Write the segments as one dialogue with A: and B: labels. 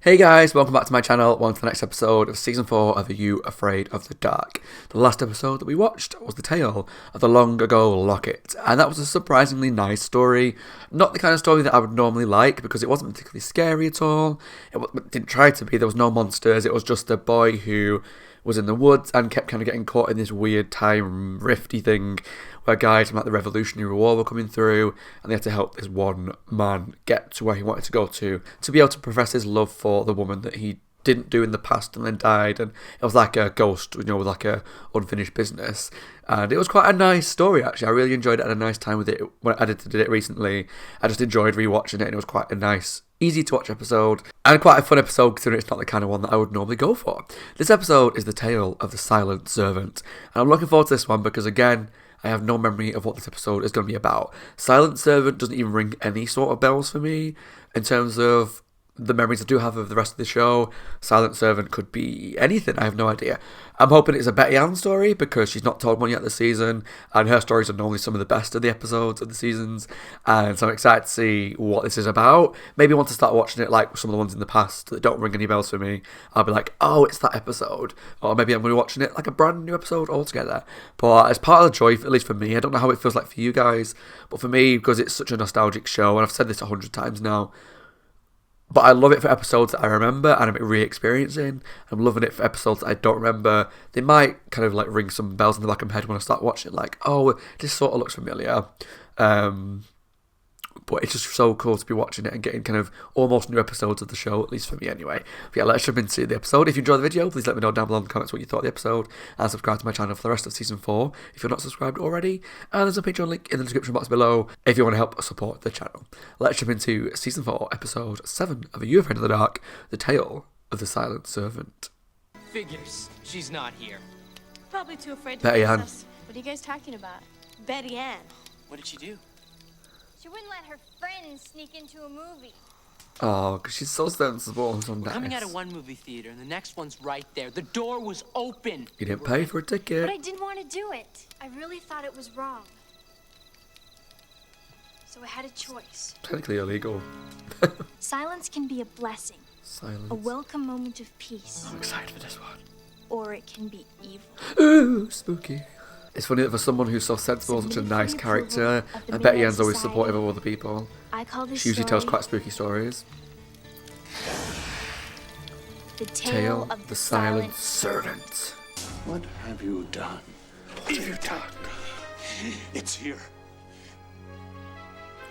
A: Hey guys, welcome back to my channel. Welcome to the next episode of Season 4 of Are You Afraid of the Dark? The last episode that we watched was the tale of the long ago locket, and that was a surprisingly nice story. Not the kind of story that I would normally like, because it wasn't particularly scary at all. It didn't try to be, there was no monsters, it was just a boy who was in the woods and kept kind of getting caught in this weird time rifty thing where guys from like the Revolutionary War were coming through and they had to help this one man get to where he wanted to go to be able to profess his love for the woman that he didn't do in the past and then died, and it was like a ghost, with like a unfinished business. And it was quite a nice story actually. I really enjoyed it. I had a nice time with it when I did it recently. I just enjoyed rewatching it, and it was quite a nice, easy to watch episode, and quite a fun episode considering it's not the kind of one that I would normally go for. This episode is the tale of the silent servant, and I'm looking forward to this one because again, I have no memory of what this episode is going to be about. Silent servant doesn't even ring any sort of bells for me in terms of the memories I do have of the rest of the show. Silent Servant could be anything, I have no idea. I'm hoping it's a Betty Ann story because she's not told one yet this season, and her stories are normally some of the best of the episodes of the seasons, and so I'm excited to see what this is about. Maybe want to start watching it like some of the ones in the past that don't ring any bells for me. I'll be like, oh, it's that episode, or maybe I'm going to be watching it like a brand new episode altogether. But as part of the joy, at least for me, I don't know how it feels like for you guys, but for me, because it's such a nostalgic show, and I've said this 100 times now, but I love it for episodes that I remember and I'm re-experiencing. I'm loving it for episodes that I don't remember. They might kind of like ring some bells in the back of my head when I start watching it, like, oh, this sort of looks familiar. But it's just so cool to be watching it and getting kind of almost new episodes of the show, at least for me anyway. But yeah, let's jump into the episode. If you enjoyed the video, please let me know down below in the comments what you thought of the episode, and subscribe to my channel for the rest of Season 4 if you're not subscribed already. And there's a Patreon link in the description box below if you want to help support the channel. Let's jump into Season 4, Episode 7 of Are You Afraid of the Dark? The Tale of the Silent Servant.
B: Figures. She's not here.
C: Probably too afraid to
A: Betty
C: face
A: Ann.
C: us. What are you guys talking about? Betty Ann.
B: What did she do?
D: She wouldn't let her friends sneak into a movie.
A: Oh, because she's so sensible and so
B: We're coming out
A: nice.
B: of one movie theater, and the next one's right there. The door was open.
A: You didn't pay for a
D: But I
A: ticket.
D: didn't want to do it. I really thought it was wrong. So I had a choice.
A: Technically illegal.
D: Silence can be a blessing,
A: Silence.
D: a welcome moment of peace,
A: I'm excited for this one.
D: or it can be evil.
A: Ooh, spooky. It's funny that for someone who's so sensible, such a nice character, and Betty Ann's always supportive of other people.
D: I call this
A: She usually tells
D: story
A: quite spooky stories.
D: the
A: Tale of the Silent Servant.
E: What have you done?
A: What have you done?
E: It's here.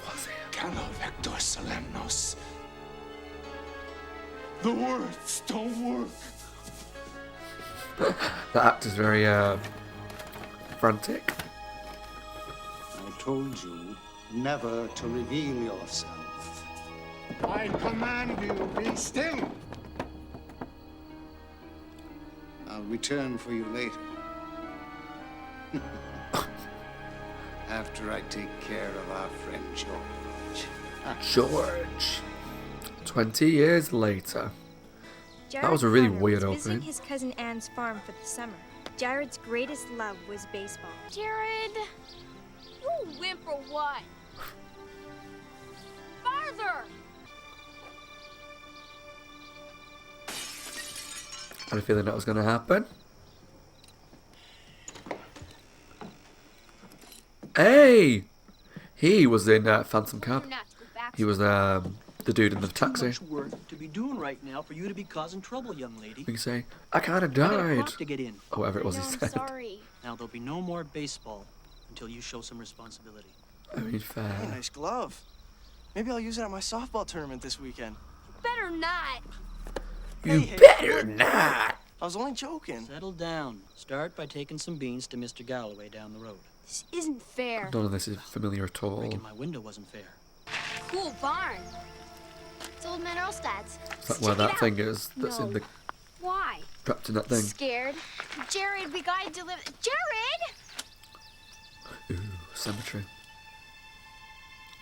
A: What's it?
E: Cano Vector Solemnos. The words don't work.
A: The actor's very, frantic.
F: I told you never to reveal yourself.
E: I command you, be still.
F: I'll return for you later. After I take care of our friend George.
A: George. 20 years later. That was a really weird
G: visiting
A: opening.
G: his cousin Anne's farm for the summer. Jared's greatest love was baseball.
D: Jared, you wimp or what? Farther!
A: I had a feeling that was going to happen. Hey! He was in Phantom Cab.
D: Not to go back.
A: He was the dude in the taxi.
H: Much work to be doing right now for you to be causing trouble, young lady.
A: We can say, I kind of
H: I got a
A: died.
H: clock to get in.
A: Or whatever it was
D: I
A: he
D: know, I'm
A: said.
D: sorry.
H: Now there'll be no more baseball until you show some responsibility.
A: I mean, fair.
I: Hey, nice glove. Maybe I'll use it at my softball tournament this weekend.
D: Better not.
A: You
I: Hey,
A: better not!
I: I was only joking.
H: Settle down. Start by taking some beans to Mr. Galloway down the road.
D: This isn't fair.
A: None of this is familiar at all.
H: Breaking my window wasn't fair.
D: Cool barn. It's old man Earlstad's.
A: Is that where that thing is that's in the
D: Why?
A: trapped in that thing?
D: Scared? Jared, we gotta deliver. Jared!
A: Ooh, cemetery.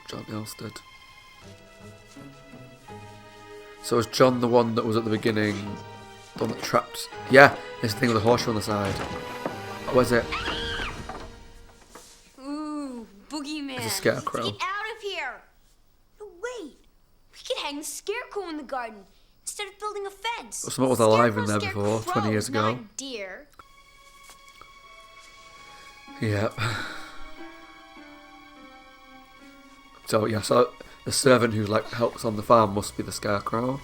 A: John Elstead. So is John the one that was at the beginning? The one that trapped? Yeah, it's the thing with the horseshoe on the side. What was it?
D: Ooh, boogeyman.
A: It's a scarecrow.
D: Get out of here! No, wait. We could hang the scarecrow in the garden.
G: instead of building a fence.
A: Well, someone was alive in there
G: Scarecrow,
A: before, 20 years ago.
G: not deer.
A: Yep. So yeah, so the servant who like helps on the farm must be the scarecrow,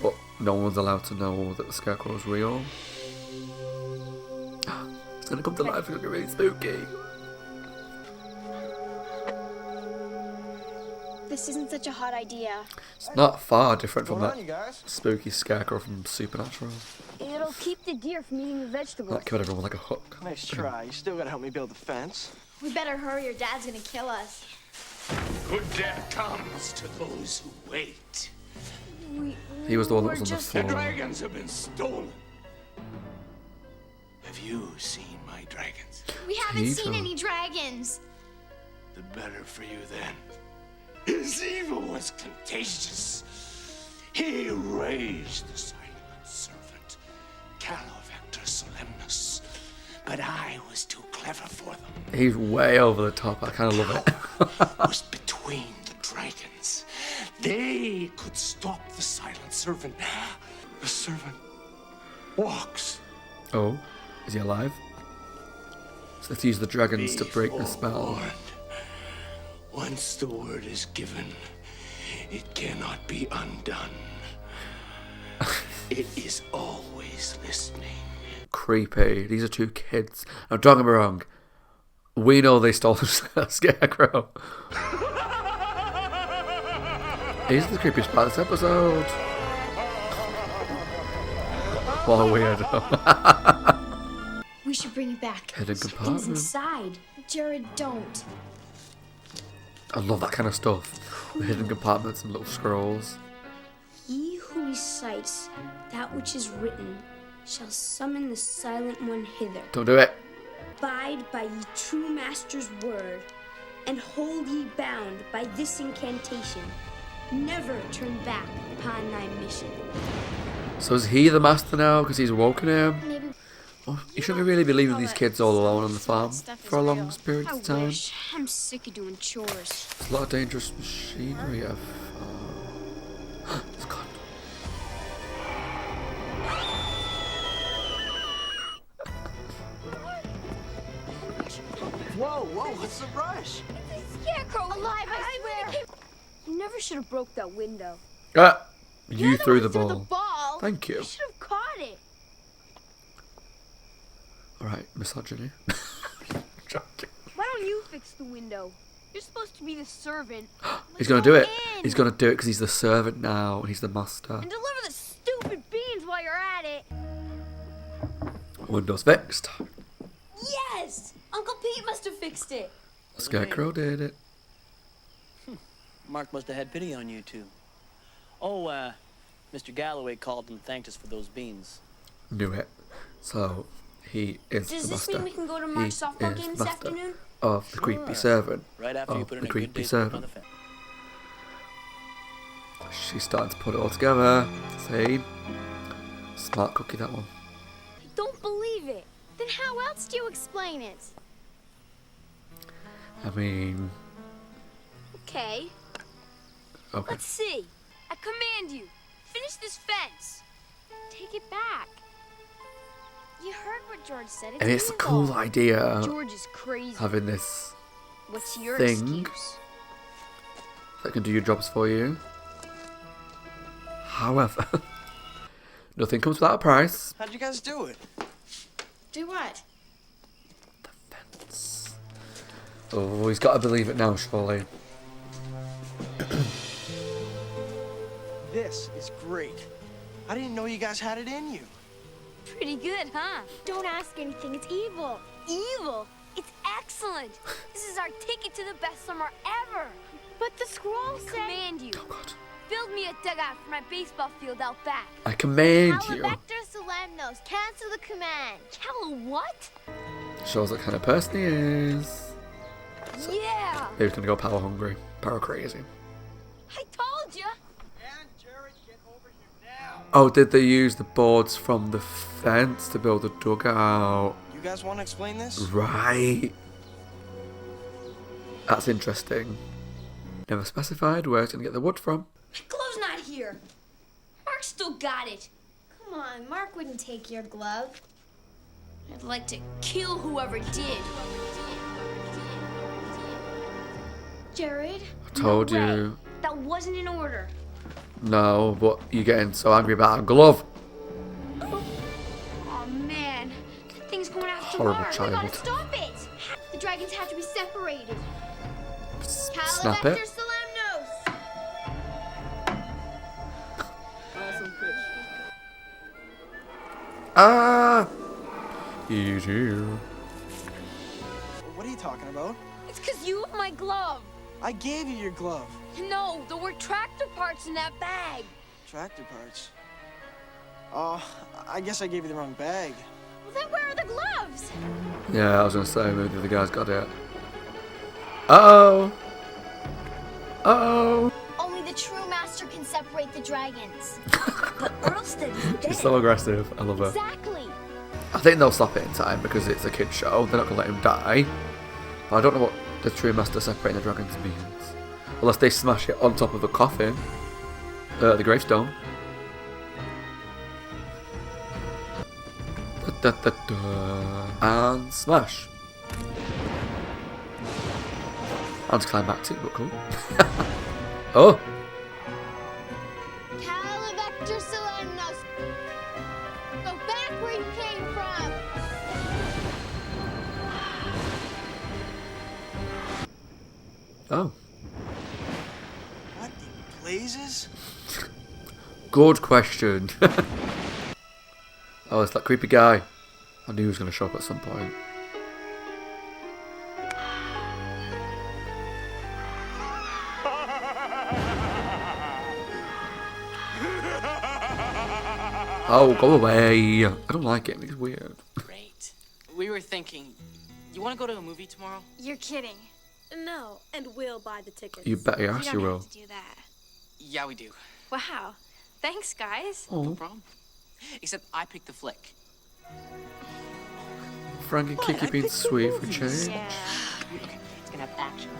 A: but no one's allowed to know that the scarecrow is real. It's gonna come to life. It's gonna be really spooky.
D: This isn't such a hot idea.
A: It's not far different from
I: What's
A: that
I: going on, you guys?
A: spooky scarecrow from Supernatural.
D: It'll keep the deer from eating the vegetables.
A: That killed everyone with like a hook.
I: Nice try. You still gotta help me build the fence.
C: We better hurry or Dad's gonna kill us.
E: Good death comes to those who wait.
A: He was the one that was on the
E: The
A: floor.
E: dragons have been stolen. Have you seen my dragons?
C: We haven't
A: Peter.
C: seen any dragons.
E: The better for you then. His evil was contagious. He raised the silent servant, Calovector Solemnus. But I was too clever for them.
A: He's way over the top. I kind of love it.
E: Was between the dragons. They could stop the silent servant. The servant walks.
A: Oh, is he alive? So let's use the dragons to break the spell.
E: Forewarned. Once the word is given, it cannot be undone. It is always listening.
A: Creepy. These are two kids. Now, don't get me wrong. We know they stole the scarecrow. He's the creepiest part of this episode. What a weirdo.
C: We should bring it back.
A: Hidden
C: Something's
A: compartment.
C: inside. Jared, don't.
A: I love that kind of stuff. The hidden compartments and little scrolls.
D: He who recites that which is written shall summon the silent one hither.
A: Don't do it.
D: Abide by ye true master's word, and hold ye bound by this incantation. Never turn back upon thy mission.
A: So is he the master now because he's woken him?
C: Maybe.
A: Well, you shouldn't really be leaving these kids all alone on the farm for a long period
D: I
A: of time.
D: wish. I'm sick of doing chores.
A: There's a lot of dangerous machinery. It's gone.
I: Whoa, what's the rush?
D: Scarecrow alive, I swear. You never should have broke that window.
A: Ah, you threw the
C: Threw
A: ball.
C: the ball.
A: Thank you.
D: You should have caught it.
A: Alright, misogyny. Joking.
D: Why don't you fix the window? You're supposed to be the servant.
A: He's gonna do it.
D: in.
A: He's gonna do it because he's the servant now and he's the master.
D: And deliver the stupid beans while you're at it.
A: Windows fixed.
C: Yes! Uncle Pete must have fixed it.
A: Scarecrow did it.
H: Mark must have had pity on you two. Oh, Mr. Galloway called and thanked us for those beans.
A: Knew it. So he is
G: Does
A: the
G: this
A: master.
G: mean we can go to Mark's
A: He
G: softball
A: is
G: game this
A: master
G: afternoon?
A: of the creepy servant.
H: Right after you
A: Of
H: put
A: the
H: in a good
A: creepy
H: day's work on
A: servant.
H: the fence.
A: She's starting to put it all together. See? Smart cookie, that one.
D: Don't believe it. Then how else do you explain it?
A: I mean,
D: Okay,
A: okay.
D: let's see. I command you, finish this fence. Take it back. You heard what George said.
A: And it's a cool
D: evil.
A: idea
D: George is crazy.
A: having this
D: What's your
A: thing.
D: excuse?
A: that can do your jobs for you. However, nothing comes without a price.
I: How'd you guys do it?
C: Do what?
A: Oh, he's got to believe it now, surely.
I: This is great. I didn't know you guys had it in you.
D: Pretty good, huh? Don't ask anything. It's evil. Evil? It's excellent. This is our ticket to the best summer ever. But the scroll said... I command you.
A: Oh God.
D: Build me a dugout for my baseball field out back.
A: I command you.
C: Calovector Solemnos, cancel the command.
D: Tell what?
A: Shows what kind of person he is.
D: Yeah!
A: He was gonna go power hungry, power crazy.
D: I told you.
A: Oh, did they use the boards from the fence to build a dugout?
I: You guys want to explain this?
A: Right. That's interesting. Never specified where it's gonna get the wood from.
C: Glow's not here. Mark's still got it.
D: Come on, Mark wouldn't take your glove.
C: I'd like to kill whoever did.
D: Jared?
A: I told
D: No way.
A: you.
D: That wasn't in order.
A: No, but you're getting so angry about a glove.
D: Oh man, that thing's going after
A: Horrible
D: Mark.
A: child.
D: We gotta stop it. The dragons have to be separated.
A: Snap it.
D: Solemnos.
A: Ah! You too.
I: What are you talking about?
C: It's because you have my glove.
I: I gave you your glove.
C: No, there were tractor parts in that bag.
I: Tractor parts. Oh, I guess I gave you the wrong bag.
D: Well, then where are the gloves?
A: Yeah, I was gonna say maybe the guy's got it. Uh-oh! Uh-oh!
D: Only the true master can separate the dragons. But Earlstead is dead.
A: She's so aggressive. I love her.
D: Exactly.
A: I think they'll stop it in time because it's a kid's show. They're not gonna let him die. But I don't know what the true master separating the dragons means. Unless they smash it on top of the coffin. The gravestone. Da, da, da, da. And smash. Anticlimactic, but cool. Oh!
D: Calavector Solemnos. Go back where you came from.
A: Oh.
I: What in blazes?
A: Good question. Oh, it's that creepy guy. I knew he was going to show up at some point. Oh, go away. I don't like it. It's weird.
H: Great. We were thinking, you want to go to a movie tomorrow?
G: You're kidding. No, and we'll buy the tickets.
A: You bet your
G: You
A: ass
G: don't
A: you
G: have
A: will.
G: to do that.
H: Yeah, we do.
G: Wow. Thanks, guys.
H: No problem. Except I picked the flick.
A: Frank and Kiki being sweet for change.
G: Yeah.
H: It's gonna have action.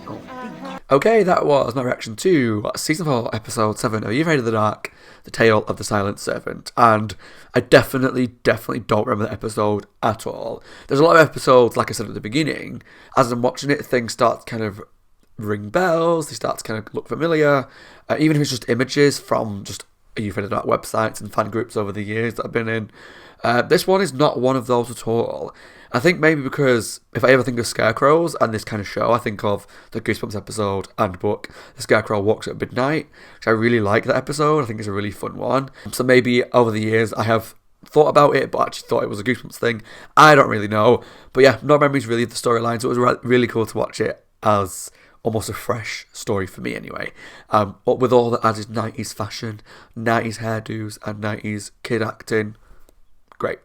A: Okay, that was my reaction to Season 4, Episode 7 of Are You Afraid of the Dark? The Tale of the Silent Servant. And I definitely don't remember the episode at all. There's a lot of episodes, like I said at the beginning, as I'm watching it, things start to kind of ring bells, they start to kind of look familiar, even if it's just images from just Are You Afraid of the Dark websites and fan groups over the years that I've been in. This one is not one of those at all. I think maybe because if I ever think of scarecrows and this kind of show, I think of the Goosebumps episode and book, The Scarecrow Walks at Midnight, which I really like that episode. I think it's a really fun one. So maybe over the years I have thought about it, but actually thought it was a Goosebumps thing. I don't really know. But yeah, no memories really of the storyline, so it was really cool to watch it as almost a fresh story for me anyway. But with all the added 90s fashion, 90s hairdos and 90s kid acting. Great.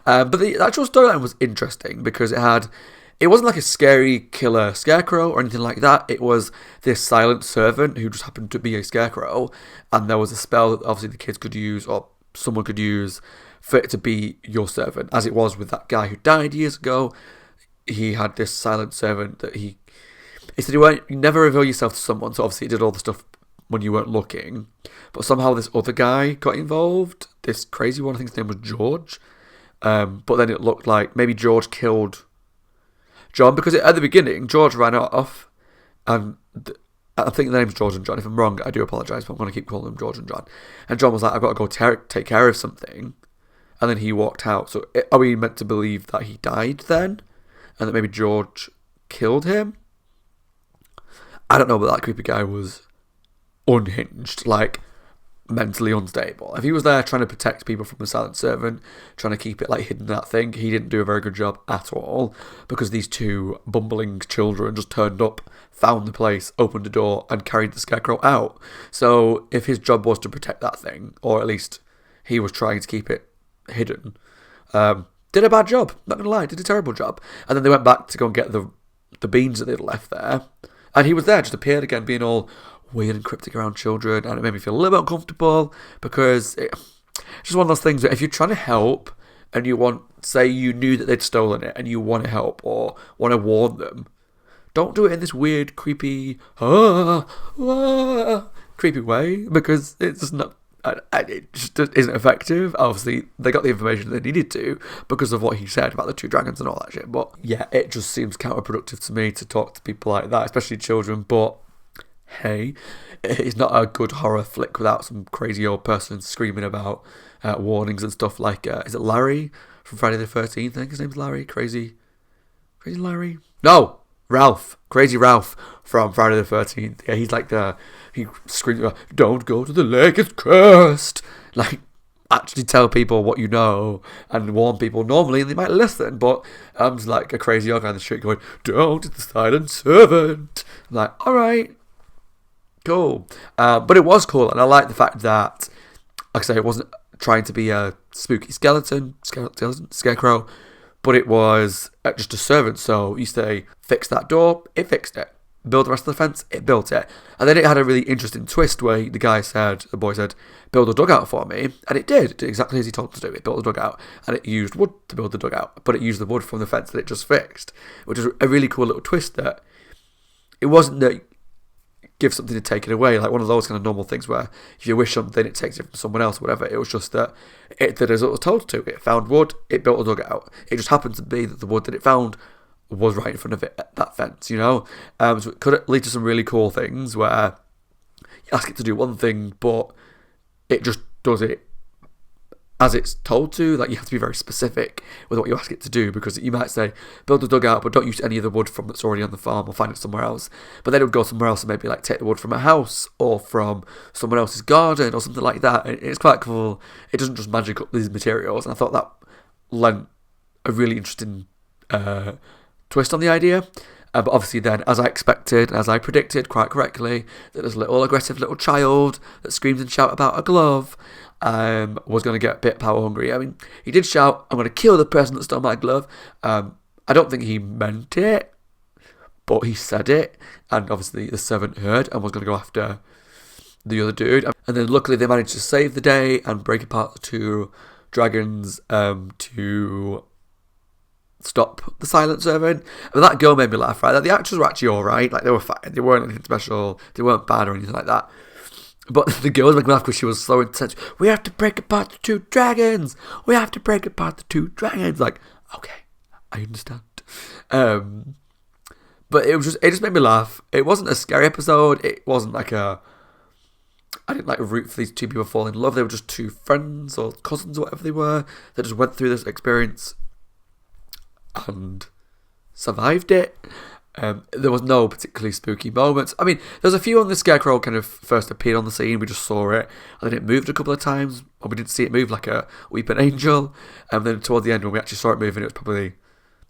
A: But the actual storyline was interesting because it wasn't like a scary killer scarecrow or anything like that. It was this silent servant who just happened to be a scarecrow, and there was a spell that obviously the kids could use or someone could use for it to be your servant, as it was with that guy who died years ago. He had this silent servant that he said you never reveal yourself to someone, so obviously it did all the stuff when you weren't looking. But somehow this other guy got involved, this crazy one, I think his name was George. But then it looked like maybe George killed John, because at the beginning, George ran off, and I think the name's George and John. If I'm wrong, I do apologise, but I'm going to keep calling them George and John. And John was like, I've got to go take care of something. And then he walked out. So are we meant to believe that he died then? And that maybe George killed him? I don't know, but that creepy guy was unhinged, like mentally unstable. If he was there trying to protect people from the silent servant, trying to keep it like hidden, that thing, he didn't do a very good job at all, because these two bumbling children just turned up, found the place, opened the door and carried the scarecrow out. So if his job was to protect that thing, or at least he was trying to keep it hidden, did a bad job, not gonna lie, did a terrible job. And then they went back to go and get the beans that they'd left there, and he was there, just appeared again, being all weird and cryptic around children, and it made me feel a little bit uncomfortable, because it's just one of those things that if you're trying to help and you say you knew that they'd stolen it and you want to help or want to warn them, don't do it in this weird, creepy, creepy way, because it's just not And it just isn't effective. Obviously, they got the information they needed to because of what he said about the two dragons and all that shit. But yeah, it just seems counterproductive to me to talk to people like that, especially children. But hey, it's not a good horror flick without some crazy old person screaming about warnings and stuff like, is it Larry from Friday the 13th? I think his name's Larry. Crazy Larry? No! Ralph. Crazy Ralph from Friday the 13th. Yeah, he's like he screams about, don't go to the lake, it's cursed. Like, actually tell people what you know and warn people normally and they might listen, but I'm just like a crazy old guy in the street going, don't, it's the silent servant. I'm like, alright, cool. But it was cool, and I like the fact that, like I say, it wasn't trying to be a spooky scarecrow, but it was just a servant. So you say, fix that door, it fixed it. Build the rest of the fence, it built it. And then it had a really interesting twist where the boy said, build a dugout for me. And it did. It did exactly as he told it to do. It built a dugout. And it used wood to build the dugout. But it used the wood from the fence that it just fixed. Which is a really cool little twist that it wasn't that give something to take it away, like one of those kind of normal things where if you wish something, it takes it from someone else or whatever. It was just that it did as it was told to. It found wood, it built a dugout. It just happened to be that the wood that it found was right in front of it, that fence, you know? So it could lead to some really cool things where you ask it to do one thing, but it just does it as it's told to. Like, you have to be very specific with what you ask it to do, because you might say, build a dugout, but don't use any of the wood from that's already on the farm, or find it somewhere else. But then it would go somewhere else and maybe like take the wood from a house or from someone else's garden or something like that. And it's quite cool. It doesn't just magic up these materials, and I thought that lent a really interesting twist on the idea. But obviously then, as I expected, as I predicted quite correctly, that this little aggressive little child that screams and shouts about a glove was going to get a bit power hungry. I mean, he did shout, I'm going to kill the person that stole my glove. I don't think he meant it, but he said it, and obviously the servant heard and was going to go after the other dude. And then luckily they managed to save the day and break apart the two dragons to stop the silent servant. And that girl made me laugh, right? Like, the actors were actually alright, like they were fine, they weren't anything special, they weren't bad or anything like that. But the girl was making me laugh because she was so intense. We have to break apart the two dragons. We have to break apart the two dragons. Like, okay, I understand. But it just made me laugh. It wasn't a scary episode. It wasn't like I didn't like root for these two people falling in love. They were just two friends or cousins or whatever they were that just went through this experience and survived it. There was no particularly spooky moments. I mean, there's a few when the scarecrow kind of first appeared on the scene. We just saw it, and then it moved a couple of times, or we didn't see it move like a weeping angel. And then toward the end, when we actually saw it moving, it was probably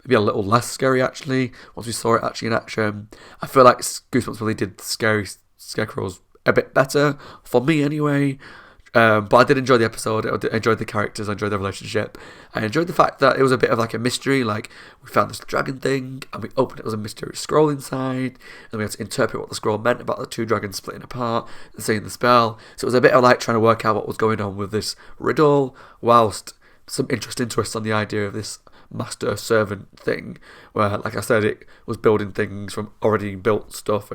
A: maybe a little less scary actually. Once we saw it actually in action, I feel like Goosebumps really did scary scarecrows a bit better for me anyway. But I did enjoy the episode. I enjoyed the characters. I enjoyed the relationship. I enjoyed the fact that it was a bit of like a mystery. Like, we found this dragon thing, and we opened it. There was a mysterious scroll inside, and we had to interpret what the scroll meant about the two dragons splitting apart and saying the spell. So it was a bit of like trying to work out what was going on with this riddle, whilst some interesting twists on the idea of this master-servant thing, where, like I said, it was building things from already built stuff.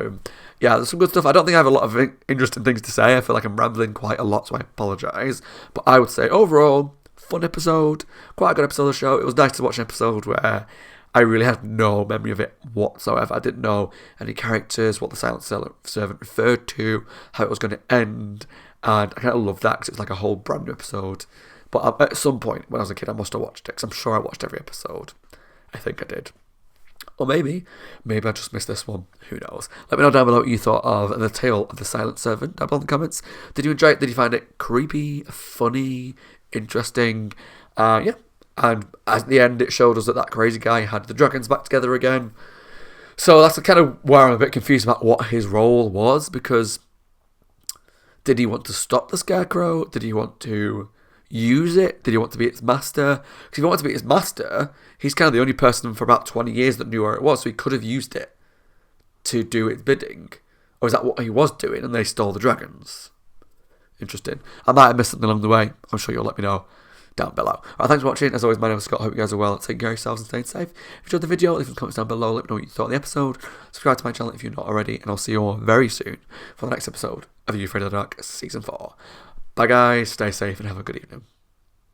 A: Yeah, there's some good stuff. I don't think I have a lot of interesting things to say. I feel like I'm rambling quite a lot, so I apologise. But I would say, overall, fun episode, quite a good episode of the show. It was nice to watch an episode where I really had no memory of it whatsoever. I didn't know any characters, what the silent servant referred to, how it was going to end, and I kind of love that because it's like a whole brand new episode. But at some point, when I was a kid, I must have watched it, because I'm sure I watched every episode. I think I did. Or maybe I just missed this one. Who knows? Let me know down below what you thought of The Tale of the Silent Servant down below in the comments. Did you enjoy it? Did you find it creepy, funny, interesting? Yeah. And at the end, it showed us that crazy guy had the dragons back together again. So that's kind of where I'm a bit confused about what his role was, because did he want to stop the Scarecrow? Did he want to use it? Did he want to be its master? Because if he wanted to be its master, he's kind of the only person for about 20 years that knew where it was, so he could have used it to do its bidding. Or is that what he was doing and they stole the dragons? Interesting. I might have missed something along the way. I'm sure you'll let me know down below. Alright, thanks for watching. As always, my name is Scott. I hope you guys are well. Take care of yourselves and stay safe. If you enjoyed the video, leave some comments down below. Let me know what you thought of the episode. Subscribe to my channel if you're not already, and I'll see you all very soon for the next episode of Are You Afraid of the Dark Season 4. Bye guys, stay safe and have a good evening.